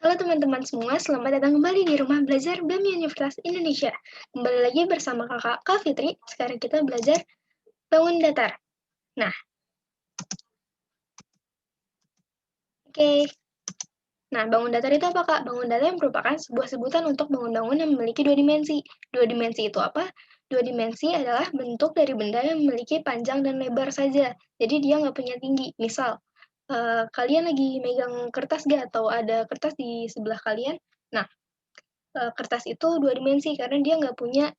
Halo teman-teman semua, selamat datang kembali di Rumah Belajar BEM Universitas Indonesia. Kembali lagi bersama kakak Kak Fitri. Sekarang kita belajar bangun datar. Nah, oke. Nah, bangun datar itu apa, Kak? Bangun datar merupakan sebuah sebutan untuk bangun-bangun yang memiliki dua dimensi. Dua dimensi itu apa? Dua dimensi adalah bentuk dari benda yang memiliki panjang dan lebar saja. Jadi dia nggak punya tinggi. Misal, kalian lagi megang kertas nggak? Atau ada kertas di sebelah kalian? Nah, kertas itu dua dimensi karena dia nggak punya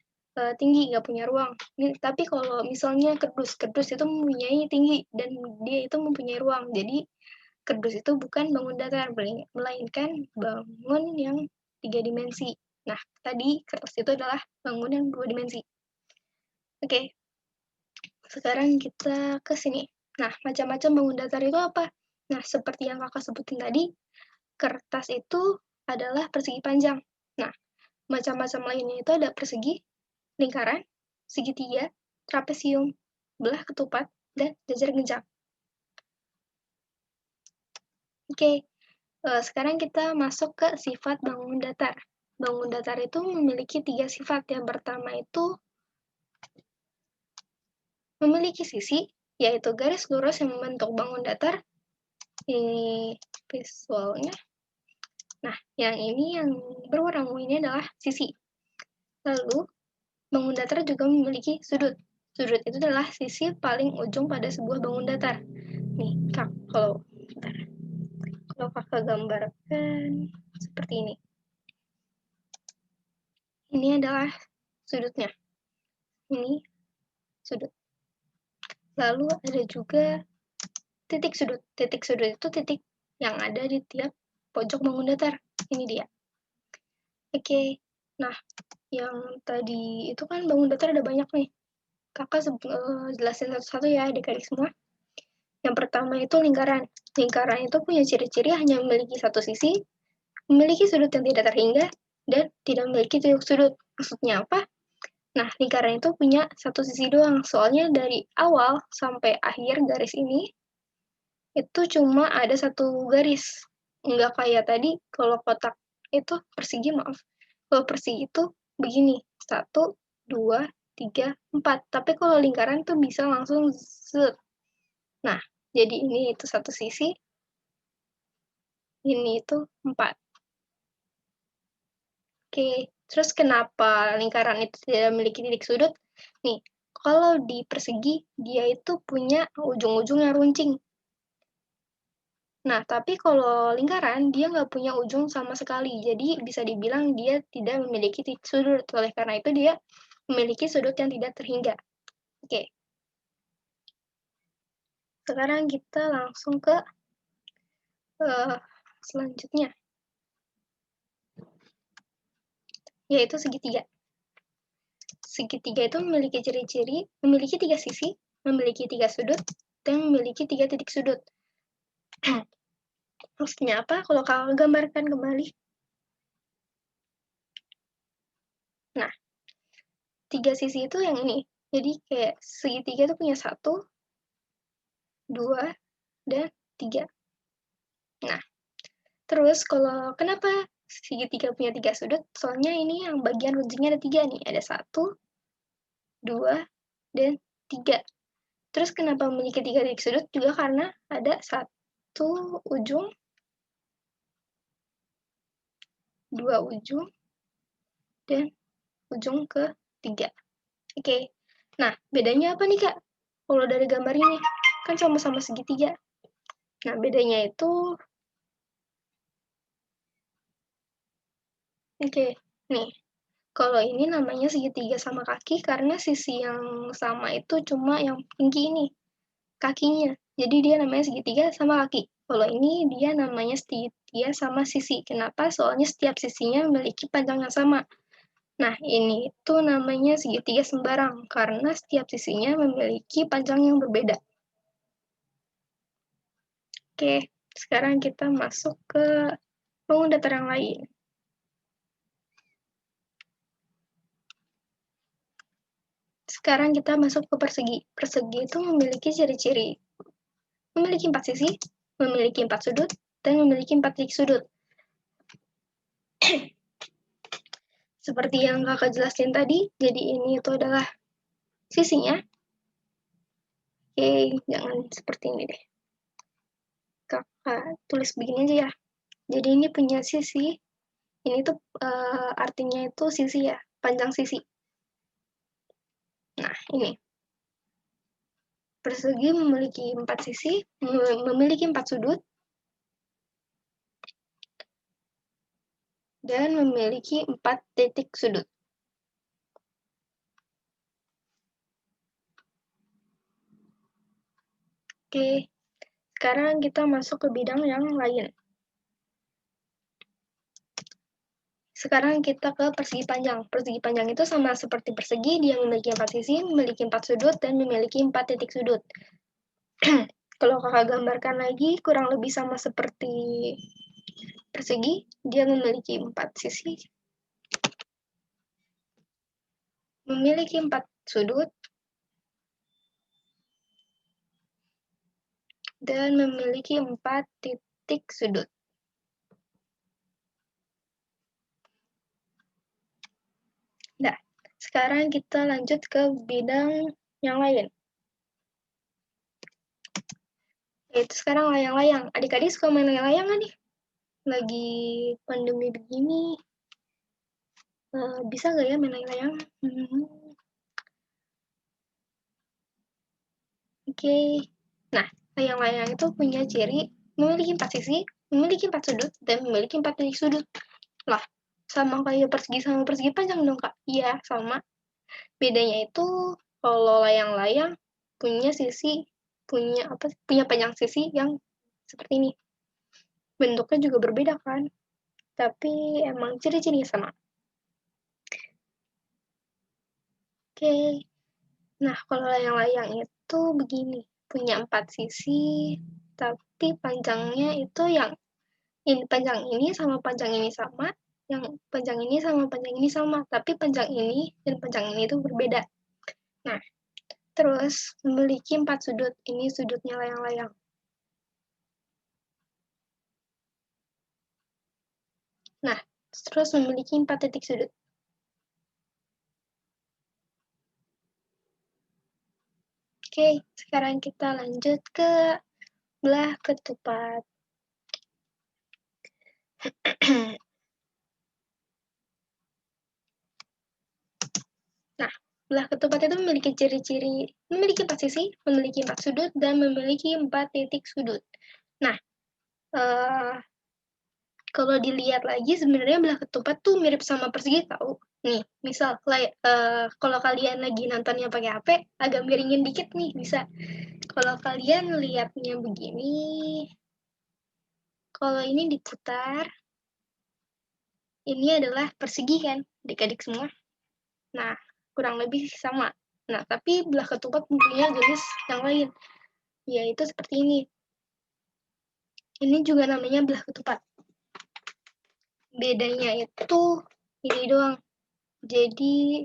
tinggi, nggak punya ruang. Tapi kalau misalnya kerdus itu mempunyai tinggi dan dia itu mempunyai ruang. Jadi kerdus itu bukan bangun datar, melainkan bangun yang tiga dimensi. Nah, tadi kertas itu adalah bangun yang dua dimensi. Oke, sekarang kita ke sini. Nah, macam-macam bangun datar itu apa? Nah, seperti yang kakak sebutin tadi, kertas itu adalah persegi panjang. Nah, macam-macam lainnya itu ada persegi, lingkaran, segitiga, trapesium, belah ketupat, dan jajar genjang. Oke, sekarang kita masuk ke sifat bangun datar. Bangun datar itu memiliki tiga sifat. Yang pertama itu memiliki sisi, yaitu garis lurus yang membentuk bangun datar. Ini visualnya. Nah, yang ini yang berwarna ungu ini adalah sisi. Lalu, bangun datar juga memiliki sudut. Sudut itu adalah sisi paling ujung pada sebuah bangun datar. Nih, Kak, kalau kakak gambarkan seperti ini. Ini adalah sudutnya. Ini sudut. Lalu ada juga titik sudut. Titik sudut itu titik yang ada di tiap pojok bangun datar. Ini dia. Oke. Nah, yang tadi itu kan bangun datar ada banyak nih. Kakak jelasin satu-satu ya adik-adik semua. Yang pertama itu lingkaran. Lingkaran itu punya ciri-ciri hanya memiliki satu sisi, memiliki sudut yang tidak terhingga, dan tidak memiliki titik sudut. Maksudnya apa? Nah, lingkaran itu punya satu sisi doang. Soalnya dari awal sampai akhir garis ini, itu cuma ada satu garis. Nggak kayak tadi, kalau kotak itu persegi, maaf. Kalau persegi itu begini. 1, 2, 3, 4. Tapi kalau lingkaran tuh bisa langsung set. Nah, jadi ini itu satu sisi, ini itu 4. Oke, terus kenapa lingkaran itu tidak memiliki titik sudut? Nih, kalau di persegi, dia itu punya ujung-ujung yang runcing. Nah, tapi kalau lingkaran, dia nggak punya ujung sama sekali. Jadi, bisa dibilang dia tidak memiliki titik sudut. Oleh karena itu, dia memiliki sudut yang tidak terhingga. Oke. Sekarang kita langsung ke selanjutnya, yaitu segitiga. Segitiga itu memiliki ciri-ciri, memiliki tiga sisi, memiliki tiga sudut, dan memiliki tiga titik sudut. Maksudnya apa? Kalau kakak gambarkan kembali. Nah, tiga sisi itu yang ini. Jadi kayak segitiga itu punya 1, 2, dan 3. Nah, terus kalau kenapa segitiga punya 3 sudut? Soalnya ini yang bagian runcingnya ada 3 nih. Ada 1, 2, dan 3. Terus kenapa memiliki 3 titik sudut? Juga karena ada 1 ujung, 2 ujung, dan ujung ke-3. Oke. Nah, bedanya apa nih, Kak? Kalau dari gambar ini, kan sama-sama segitiga. Nah, bedanya itu, oke, nih. Kalau ini namanya segitiga sama kaki karena sisi yang sama itu cuma yang tinggi ini, kakinya. Jadi dia namanya segitiga sama kaki. Kalau ini dia namanya segitiga sama sisi. Kenapa? Soalnya setiap sisinya memiliki panjang yang sama. Nah, ini itu namanya segitiga sembarang karena setiap sisinya memiliki panjang yang berbeda. Oke, sekarang kita masuk ke bangun datar yang lain. Sekarang kita masuk ke persegi. Persegi itu memiliki ciri-ciri. Memiliki 4 sisi, memiliki 4 sudut, dan memiliki 4 titik sudut. Seperti yang kakak jelasin tadi, jadi ini itu adalah sisinya. Oke, jangan seperti ini deh. Kakak tulis begini aja ya. Jadi ini punya sisi, ini tuh artinya itu sisi ya, panjang sisi. Nah, ini. Persegi memiliki 4 sisi, memiliki 4 sudut, dan memiliki 4 titik sudut. Oke, sekarang kita masuk ke bidang yang lain. Sekarang kita ke persegi panjang. Persegi panjang itu sama seperti persegi, dia memiliki 4 sisi, memiliki 4 sudut, dan memiliki 4 titik sudut. Kalau kakak gambarkan lagi, kurang lebih sama seperti persegi, dia memiliki 4 sisi, memiliki 4 sudut, dan memiliki 4 titik sudut. Nah, sekarang kita lanjut ke bidang yang lain. Yaitu sekarang layang-layang. Adik-adik suka main layang-layang nggak nih? Lagi pandemi begini, bisa nggak ya main layang-layang? Oke. Nah, layang-layang itu punya ciri memiliki 4 sisi, memiliki 4 sudut, dan memiliki 4 titik sudut. Lah, sama kayak persegi sama persegi panjang dong, Kak? Iya, sama. Bedanya itu kalau layang-layang punya sisi, punya panjang sisi yang seperti ini. Bentuknya juga berbeda kan? Tapi emang ciri-cirinya sama. Oke. Nah, kalau layang-layang itu begini, punya 4 sisi, tapi panjangnya itu yang ini panjang ini sama panjang ini sama, yang panjang ini sama panjang ini sama, tapi panjang ini dan panjang ini itu berbeda. Nah, terus memiliki 4 sudut, ini sudutnya layang-layang. Nah, terus memiliki 4 titik sudut. Oke, sekarang kita lanjut ke belah ketupat. Nah, belah ketupat itu memiliki ciri-ciri, memiliki 4 sisi, memiliki 4 sudut, dan memiliki 4 titik sudut. Nah, kalau dilihat lagi sebenarnya belah ketupat tuh mirip sama persegi tahu. Nih, misal kalau kalian lagi nontonnya pakai HP, agak miringin dikit nih bisa. Kalau kalian lihatnya begini, kalau ini diputar, ini adalah persegi kan, adik-adik semua. Nah, kurang lebih sama. Nah, tapi belah ketupat punya jenis yang lain, yaitu seperti ini. Ini juga namanya belah ketupat. Bedanya itu ini doang. Jadi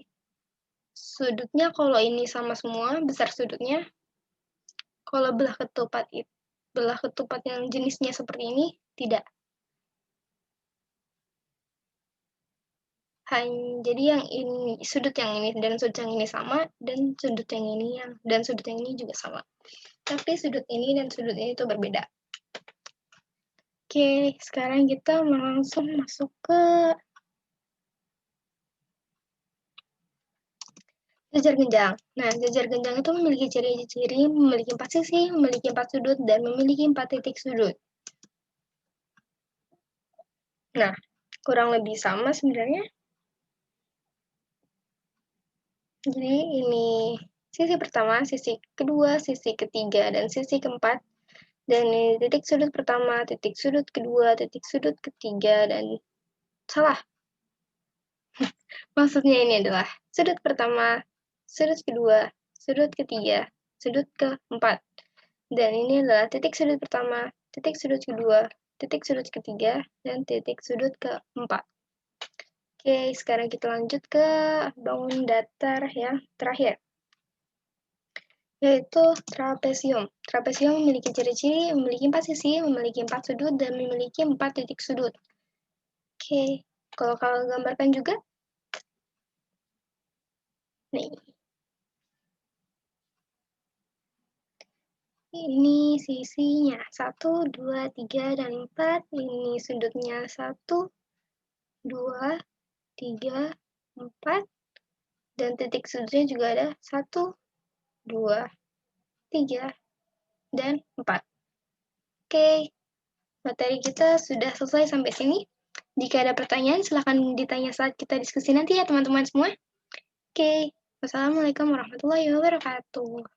sudutnya kalau ini sama semua, besar sudutnya. Kalau belah ketupat yang jenisnya seperti ini tidak. Jadi yang ini sudut yang ini dan sudut yang ini sama, dan sudut yang ini dan sudut yang ini juga sama. Tapi sudut ini dan sudut ini itu berbeda. Oke, sekarang kita langsung masuk ke jajar genjang. Nah, jajar genjang itu memiliki ciri-ciri memiliki 4 sisi, memiliki 4 sudut, dan memiliki 4 titik sudut. Nah, kurang lebih sama sebenarnya. Jadi ini sisi pertama, sisi kedua, sisi ketiga, dan sisi keempat. Dan ini titik sudut pertama, titik sudut kedua, titik sudut ketiga, dan salah. Maksudnya ini adalah sudut pertama, sudut kedua, sudut ketiga, sudut keempat. Dan ini adalah titik sudut pertama, titik sudut kedua, titik sudut ketiga, dan titik sudut keempat. Oke, sekarang kita lanjut ke bangun datar yang terakhir, yaitu trapesium. Trapesium memiliki ciri-ciri, memiliki 4 sisi, memiliki 4 sudut, dan memiliki 4 titik sudut. Oke, Kalau kakak gambarkan juga, nih. Ini sisinya 1, 2, 3, dan 4. Ini sudutnya 1, 2, 3, 4. Dan titik sudutnya juga ada 1, 2, 3, dan 4. Oke, materi kita sudah selesai sampai sini. Jika ada pertanyaan, silahkan ditanya saat kita diskusi nanti ya teman-teman semua. Oke, wassalamualaikum warahmatullahi wabarakatuh.